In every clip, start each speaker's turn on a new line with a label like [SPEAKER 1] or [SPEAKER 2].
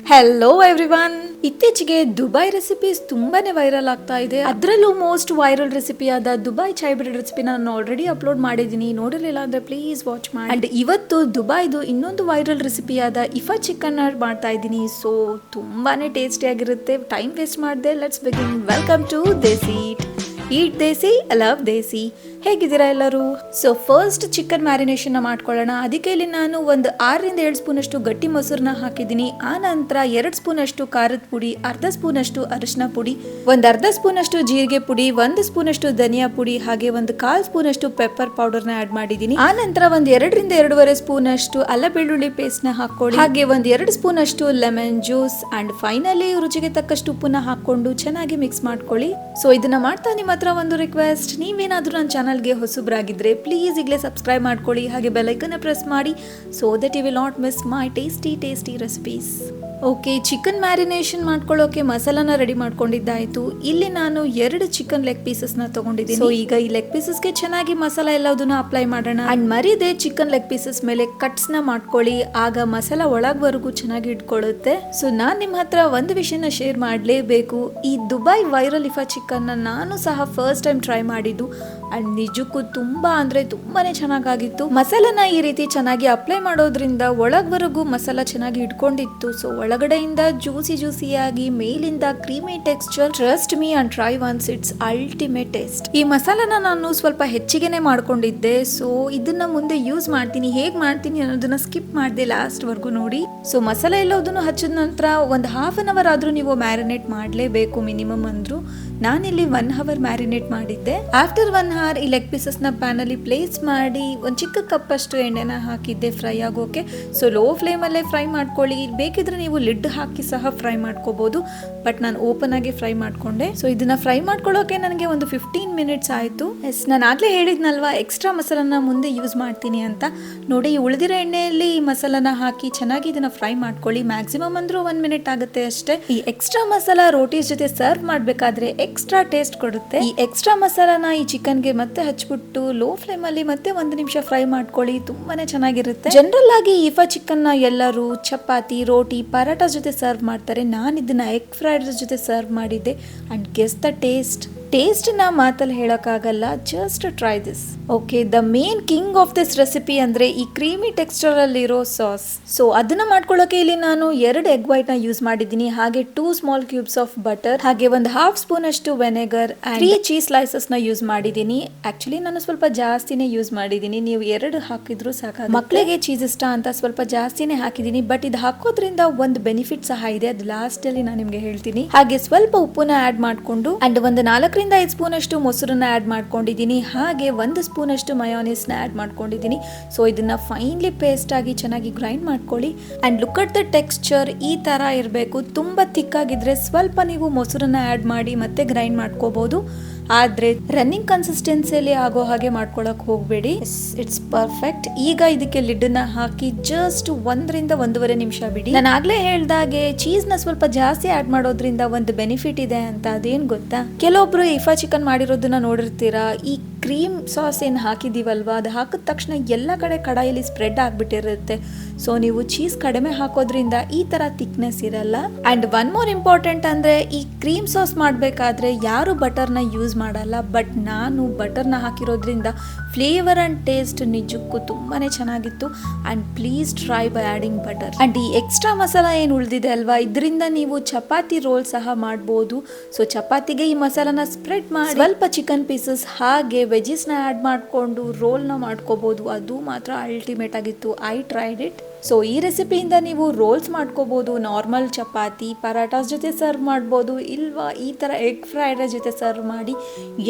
[SPEAKER 1] Hello everyone. ಇತ್ತೀಚೆಗೆ Dubai recipes ತುಂಬಾನೇ viral ಆಗ್ತಾ ಇದೆ. ಅದರಲ್ಲೂ ಮೋಸ್ಟ್ ವೈರಲ್ ರೆಸಿಪಿಯಾದ ದುಬೈ ಚೈ ಬ್ರೆಡ್ ರೆಸಿಪಿನ ನಾನು ಆಲ್ರೆಡಿ ಅಪ್ಲೋಡ್ ಮಾಡಿದ್ದೀನಿ. ನೋಡಿರಲಿಲ್ಲ ಅಂದ್ರೆ ಪ್ಲೀಸ್ ವಾಚ್ ಮಾಡಿ. ಅಂಡ್ ಇವತ್ತು ದುಬೈದು ಇನ್ನೊಂದು ವೈರಲ್ ರೆಸಿಪಿಯಾದ ಇಫಾ ಚಿಕನ್ ಮಾಡ್ತಾ ಇದ್ದೀನಿ. ಸೊ ತುಂಬಾನೇ ಟೇಸ್ಟಿ ಆಗಿರುತ್ತೆ. ಟೈಮ್ ವೇಸ್ಟ್ ಮಾಡಿದೆ, let's begin. Welcome to Desi eat Desi, love Desi. ಹೇಗಿದ್ದೀರಾ ಎಲ್ಲರೂ? ಸೊ ಫಸ್ಟ್ ಚಿಕನ್ ಮ್ಯಾರಿನೇಷನ್ ಮಾಡ್ಕೊಳ್ಳೋಣ. ಅದಕ್ಕೆ ಇಲ್ಲಿ ನಾನು ಒಂದು 6-7 ಸ್ಪೂನ್ ಅಷ್ಟು ಗಟ್ಟಿ ಮೊಸರನ್ನ ಹಾಕಿದ್ದೀನಿ. ಆ ನಂತರ 2 ಸ್ಪೂನ್ ಅಷ್ಟು ಖಾರದ ಪುಡಿ, ಅರ್ಧ ಸ್ಪೂನ್ ಅಷ್ಟು ಅರಿಶಿನ ಪುಡಿ, ಒಂದು ಅರ್ಧ ಸ್ಪೂನ್ ಅಷ್ಟು ಜೀರಿಗೆ ಪುಡಿ, 1 ಸ್ಪೂನ್ ಅಷ್ಟು ಧನಿಯಾ ಪುಡಿ, ಹಾಗೆ ಒಂದು 1/4 ಸ್ಪೂನ್ ಅಷ್ಟು ಪೆಪ್ಪರ್ ಪೌಡರ್ ನ ಆಡ್ ಮಾಡಿದ್ದೀನಿ. ಆ ನಂತರ ಒಂದು 2-2.5 ಸ್ಪೂನ್ ಅಷ್ಟು ಅಲ್ಲ ಬೆಳ್ಳುಳ್ಳಿ ಪೇಸ್ಟ್ ನ ಹಾಕೊಳ್ಳಿ. ಹಾಗೆ ಒಂದು 2 ಸ್ಪೂನ್ ಅಷ್ಟು ಲೆಮನ್ ಜ್ಯೂಸ್ ಅಂಡ್ ಫೈನಲಿ ರುಚಿಗೆ ತಕ್ಕಷ್ಟು ಉಪ್ಪನ್ನ ಹಾಕೊಂಡು ಚೆನ್ನಾಗಿ ಮಿಕ್ಸ್ ಮಾಡ್ಕೊಳ್ಳಿ. ಸೊ ಇದನ್ನ ಮಾಡ್ತಾ ನಿಮ್ಮ ಹತ್ರ ಒಂದು ರಿಕ್ವೆಸ್ಟ್, ನೀವೇನಾದ್ರೂ ನನ್ನ ಚಾನಲ್ಗೆ ಹೊಸಬ್ರಾಗಿದ್ರೆ ಪ್ಲೀಸ್ ಈಗಲೇ ಸಬ್ಸ್ಕ್ರೈಬ್ ಮಾಡ್ಕೊಳ್ಳಿ, ಹಾಗೆ ಬೆಲ್ ಐಕನ್ ಪ್ರೆಸ್ ಮಾಡಿ, so that you will not miss my tasty recipes. Okay, chicken marination ಮಾಡ್ಕೊಳ್ಳೋಕೆ ಮಸಾಲಾನ ರೆಡಿ ಮಾಡ್ಕೊಂಡಿದ್ದಾಯ್ತು. ಇಲ್ಲಿ ನಾನು 2 ಚಿಕನ್ ಲೆಗ್ ಪೀಸಸ್ ನ ತಗೊಂಡಿದ್ದೀನಿ. ಸೊ ಈಗ ಈ ಲೆಗ್ ಪೀಸಸ್ಗೆ ಚೆನ್ನಾಗಿ ಮಸಾಲ ಎಲ್ಲದನ್ನ ಅಪ್ಲೈ ಮಾಡೋಣ. ಅಂಡ್ ಮರಿದೆ ಚಿಕನ್ ಲೆಗ್ ಪೀಸಸ್ ಮೇಲೆ ಕಟ್ಸ್ ನ ಮಾಡ್ಕೊಳ್ಳಿ, ಆಗ ಮಸಾಲ ಒಳಗವರೆಗೂ ಚೆನ್ನಾಗಿ ಇಟ್ಕೊಳ್ಳುತ್ತೆ. ಸೊ ನಾನ್ ನಿಮ್ಮ ಹತ್ರ ಒಂದು ವಿಷಯನ ಶೇರ್ ಮಾಡಲೇಬೇಕು. ಈ ದುಬೈ ವೈರಲ್ ಇಫಾ ಚಿಕನ್ ನಾನು ಸಹ ಫಸ್ಟ್ ಟೈಮ್ ಟ್ರೈ ಮಾಡಿದ್ದು ಅಂಡ್ ನಿಜಕ್ಕೂ ತುಂಬಾನೇ ಚೆನ್ನಾಗಿತ್ತು. ಮಸಾಲಾನ ಈ ರೀತಿ ಚೆನ್ನಾಗಿ ಅಪ್ಲೈ ಮಾಡೋದ್ರಿಂದ ಒಳಗವರೆಗೂ ಮಸಾಲ ಚೆನ್ನಾಗಿ ಇಟ್ಕೊಂಡಿತ್ತು. ಸೊ ಒಳಗಡೆಯಿಂದ ಜ್ಯೂಸಿಯಾಗಿ, ಮೇಲಿಂದ creamy texture. Trust me and try once, it's ultimate taste. ಈ ಮಸಾಲಾನ ನಾನು ಸ್ವಲ್ಪ ಹೆಚ್ಚಿಗೆನೆ ಮಾಡ್ಕೊಂಡಿದ್ದೆ. ಸೊ ಇದನ್ನ ಮುಂದೆ ಯೂಸ್ ಮಾಡ್ತೀನಿ. ಹೇಗ್ ಮಾಡ್ತೀನಿ ಅನ್ನೋದನ್ನ ಸ್ಕಿಪ್ ಮಾಡಿದೆ, ಲಾಸ್ಟ್ ವರ್ಗು ನೋಡಿ. ಸೊ ಮಸಾಲೆ ಎಲ್ಲದನ್ನು ಹಚ್ಚಿದ ನಂತರ ಒಂದು 1/2 ಅವರ್ ಆದ್ರೂ ನೀವು ಮ್ಯಾರಿನೇಟ್ ಮಾಡಲೇಬೇಕು ಮಿನಿಮಮ್ ಅಂದ್ರು. ನಾನಿಲ್ಲಿ 1 ಅವರ್ ಮ್ಯಾರಿನೇಟ್ ಮಾಡಿದ್ದೆ. ಆಫ್ಟರ್ 1 ಅವರ್ ಈ ಲೆಗ್ ಪೀಸಸ್ ನ ಪ್ಯಾನ್ ಅಲ್ಲಿ ಪ್ಲೇಸ್ ಮಾಡಿ ಒಂದು ಚಿಕ್ಕ ಕಪ್ ಅಷ್ಟು ಎಣ್ಣೆನ ಹಾಕಿದ್ದೆ ಫ್ರೈ ಆಗೋಕೆ. ಸೊ ಲೋ ಫ್ಲೇಮ್ ಅಲ್ಲೇ ಫ್ರೈ ಮಾಡ್ಕೊಳ್ಳಿ. ಬೇಕಿದ್ರೆ ನೀವು ಲಿಡ್ ಹಾಕಿ ಸಹ ಫ್ರೈ ಮಾಡ್ಕೋಬಹುದು, ಬಟ್ ನಾನು ಓಪನ್ ಆಗಿ ಫ್ರೈ ಮಾಡ್ಕೊಂಡೆ. ಸೊ ಇದನ್ನ ಫ್ರೈ ಮಾಡ್ಕೊಳ್ಳೋಕೆ ನನಗೆ ಒಂದು 15 ಮಿನಿಟ್ಸ್ ಆಯ್ತು. ನಾನು ಆಗ್ಲೇ ಹೇಳಿದ್ನಲ್ವಾ ಎಕ್ಸ್ಟ್ರಾ ಮಸಾಲಾನ ಮುಂದೆ ಯೂಸ್ ಮಾಡ್ತೀನಿ ಅಂತ. ನೋಡಿ, ಉಳಿದಿರೋ ಎಣ್ಣೆಯಲ್ಲಿ ಈ ಮಸಾಲಾನ ಹಾಕಿ ಚೆನ್ನಾಗಿ ಇದನ್ನ ಫ್ರೈ ಮಾಡ್ಕೊಳ್ಳಿ. ಮ್ಯಾಕ್ಸಿಮಮ್ ಅಂದ್ರೂ 1 ಮಿನಿಟ್ ಆಗುತ್ತೆ ಅಷ್ಟೇ. ಈ ಎಕ್ಸ್ಟ್ರಾ ಮಸಾಲಾ ರೋಟೀಸ್ ಜೊತೆ ಸರ್ವ್ ಮಾಡ್ಬೇಕಾದ್ರೆ ಎಕ್ಸ್ಟ್ರಾ ಟೇಸ್ಟ್ ಕೊಡುತ್ತೆ. ಈ ಎಕ್ಸ್ಟ್ರಾ ಮಸಾಲಾನ ಈ ಚಿಕನ್ಗೆ ಮತ್ತೆ ಹಚ್ಬಿಟ್ಟು ಲೋ ಫ್ಲೇಮ್ ಅಲ್ಲಿ ಮತ್ತೆ 1 ನಿಮಿಷ ಫ್ರೈ ಮಾಡ್ಕೊಳ್ಳಿ. ತುಂಬಾನೇ ಚೆನ್ನಾಗಿರುತ್ತೆ. ಜನರಲ್ ಆಗಿ ಇಫಾ ಚಿಕನ್ ನ ಎಲ್ಲರೂ ಚಪಾತಿ, ರೋಟಿ, ಪರಾಟ ಜೊತೆ ಸರ್ವ್ ಮಾಡ್ತಾರೆ. ನಾನು ಇದನ್ನ ಎಗ್ ಫ್ರೈಡ್ ರೈಸ್ ಜೊತೆ ಸರ್ವ್ ಮಾಡಿದ್ದೆ. ಅಂಡ್ ಗೆಸ್ ದ ಟೇಸ್ಟ್ ನ ಮಾತಲ್ಲಿ ಹೇಳಕ್ಕಾಗಲ್ಲ. Just try this. Okay, the main king of this recipe ಅಂದ್ರೆ ಈ ಕ್ರೀಮಿ ಟೆಕ್ಸ್ಚರ್ ಅಲ್ಲಿರೋ ಸಾಸ್. ಸೊ ಅದನ್ನ ಮಾಡ್ಕೊಳ್ಳೋಕೆ ಇಲ್ಲಿ ನಾನು 2 ಎಗ್ ವೈಟ್ ನ ಯೂಸ್ ಮಾಡಿದ್ದೀನಿ, ಹಾಗೆ 2 ಸ್ಮಾಲ್ ಕ್ಯೂಬ್ಸ್ ಆಫ್ ಬಟರ್, ಹಾಗೆ ಒಂದು 1/2 ಸ್ಪೂನ್ ಅಷ್ಟು ವೆನೆಗರ್ ಅಂಡ್ 3 ಚೀಸ್ ಸ್ಲೈಸಸ್ ನ ಯೂಸ್ ಮಾಡಿದ್ದೀನಿ. ಆಕ್ಚುಲಿ ನಾನು ಸ್ವಲ್ಪ ಜಾಸ್ತಿನೇ ಯೂಸ್ ಮಾಡಿದ್ದೀನಿ, ನೀವು 2 ಹಾಕಿದ್ರು ಸಾಕು. ಮಕ್ಕಳಿಗೆ ಚೀಸ್ ಇಷ್ಟ ಅಂತ ಸ್ವಲ್ಪ ಜಾಸ್ತಿನೇ ಹಾಕಿದ್ದೀನಿ, ಬಟ್ ಇದು ಹಾಕೋದ್ರಿಂದ ಒಂದು ಬೆನಿಫಿಟ್ ಸಹ ಇದೆ, ಅದು ಲಾಸ್ಟ್ ಅಲ್ಲಿ ನಾನು ನಿಮ್ಗೆ ಹೇಳ್ತೀನಿ. ಹಾಗೆ ಸ್ವಲ್ಪ ಉಪ್ಪನ್ನ ಆಡ್ ಮಾಡ್ಕೊಂಡು ಅಂಡ್ ಒಂದು 4-5 ಸ್ಪೂನ್ ಅಷ್ಟು ಮೊಸರನ್ನ ಆಡ್ ಮಾಡ್ಕೊಂಡಿದ್ದೀನಿ, ಹಾಗೆ 1 ಸ್ಪೂನ್ ಅಷ್ಟು ಮಯೋನೀಸ್ ನ ಆಡ್ ಮಾಡ್ಕೊಂಡಿದ್ದೀನಿ. ಸೊ ಇದನ್ನ ಫೈನ್ಲಿ ಪೇಸ್ಟ್ ಆಗಿ ಚೆನ್ನಾಗಿ ಗ್ರೈಂಡ್ ಮಾಡ್ಕೊಳ್ಳಿ. And look at the texture, ಈ ತರ ಇರಬೇಕು. ತುಂಬಾ ಥಿಕ್ ಆಗಿದ್ರೆ ಸ್ವಲ್ಪ ನೀವು ಮೊಸರನ್ನ ಆಡ್ ಮಾಡಿ ಮತ್ತೆ ಗ್ರೈಂಡ್ ಮಾಡ್ಕೋಬಹುದು, ಆದ್ರೆ ರನ್ನಿಂಗ್ ಕನ್ಸಿಸ್ಟೆನ್ಸಿಯಲ್ಲಿ ಆಗೋ ಹಾಗೆ ಮಾಡ್ಕೊಳಕ್ ಹೋಗ್ಬೇಡಿ. It's perfect. ಈಗ ಇದಕ್ಕೆ ಲಿಡ್ ನ ಹಾಕಿ ಜಸ್ಟ್ 1-1.5 ನಿಮಿಷ ಬಿಡಿ. ನಾನು ಆಗ್ಲೇ ಹೇಳ್ದಾಗೆ ಚೀಸ್ ನ ಸ್ವಲ್ಪ ಜಾಸ್ತಿ ಆಡ್ ಮಾಡೋದ್ರಿಂದ ಒಂದು ಬೆನಿಫಿಟ್ ಇದೆ ಅಂತ. ಅದೇನ್ ಗೊತ್ತಾ, ಕೆಲವೊಬ್ರು ಇಫಾ ಚಿಕನ್ ಮಾಡಿರೋದನ್ನ ನೋಡಿರ್ತೀರಾ, ಈ ಕ್ರೀಮ್ ಸಾಸ್ ಏನು ಹಾಕಿದೀವಲ್ವಾ, ಅದು ಹಾಕಿದ ತಕ್ಷಣ ಎಲ್ಲ ಕಡೆ ಕಡಾಯಲ್ಲಿ ಸ್ಪ್ರೆಡ್ ಆಗ್ಬಿಟ್ಟಿರುತ್ತೆ. ಸೊ ನೀವು ಚೀಸ್ ಕಡಿಮೆ ಹಾಕೋದ್ರಿಂದ ಈ ತರ ಥಿಕ್ನೆಸ್ ಇರಲ್ಲ. ಅಂಡ್ 1 ಮೋರ್ ಇಂಪಾರ್ಟೆಂಟ್ ಅಂದ್ರೆ, ಈ ಕ್ರೀಮ್ ಸಾಸ್ ಮಾಡಬೇಕಾದ್ರೆ ಯಾರು ಬಟರ್ನ ಯೂಸ್ ಮಾಡಲ್ಲ, ಬಟ್ ನಾನು ಬಟರ್ನ ಹಾಕಿರೋದ್ರಿಂದ ಫ್ಲೇವರ್ ಅಂಡ್ ಟೇಸ್ಟ್ ನಿಜಕ್ಕೂ ತುಂಬಾನೇ ಚೆನ್ನಾಗಿತ್ತು. And please try by adding butter. And ಈ ಎಕ್ಸ್ಟ್ರಾ ಮಸಾಲ ಏನು ಉಳಿದಿದೆ ಅಲ್ವಾ, ಇದರಿಂದ ನೀವು ಚಪಾತಿ ರೋಲ್ ಸಹ ಮಾಡ್ಬೋದು. ಸೊ ಚಪಾತಿಗೆ ಈ ಮಸಾಲಾನ ಸ್ಪ್ರೆಡ್ ಮಾಡಿ ಸ್ವಲ್ಪ ಚಿಕನ್ ಪೀಸಸ್ ಹಾಗೆ ವೆಜಿಸ್ ನ ಆಡ್ ಮಾಡ್ಕೊಂಡು ರೋಲ್ ನ ಮಾಡ್ಕೋಬಹುದು. ಅದು ಮಾತ್ರ ಅಲ್ಟಿಮೇಟ್ ಆಗಿತ್ತು. I tried it. ಸೊ ಈ ರೆಸಿಪಿಯಿಂದ ನೀವು ರೋಲ್ಸ್ ಮಾಡ್ಕೋಬಹುದು, ನಾರ್ಮಲ್ ಚಪಾತಿ, ಪರಾಟಾಸ್ ಜೊತೆ ಸರ್ವ್ ಮಾಡ್ಬೋದು, ಇಲ್ವಾ ಈ ತರ ಎಗ್ ಫ್ರೈಡ್ ರೈಸ್ ಜೊತೆ ಸರ್ವ್ ಮಾಡಿ.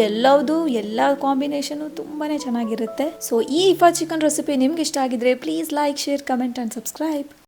[SPEAKER 1] ಎಲ್ಲ ಕಾಂಬಿನೇಷನ್ ತುಂಬಾನೇ ಚೆನ್ನಾಗಿರುತ್ತೆ. ಸೊ ಈ ಇಫಾ ಚಿಕನ್ ರೆಸಿಪಿ ನಿಮ್ಗೆ ಇಷ್ಟ ಆಗಿದ್ರೆ please like, share, comment and subscribe.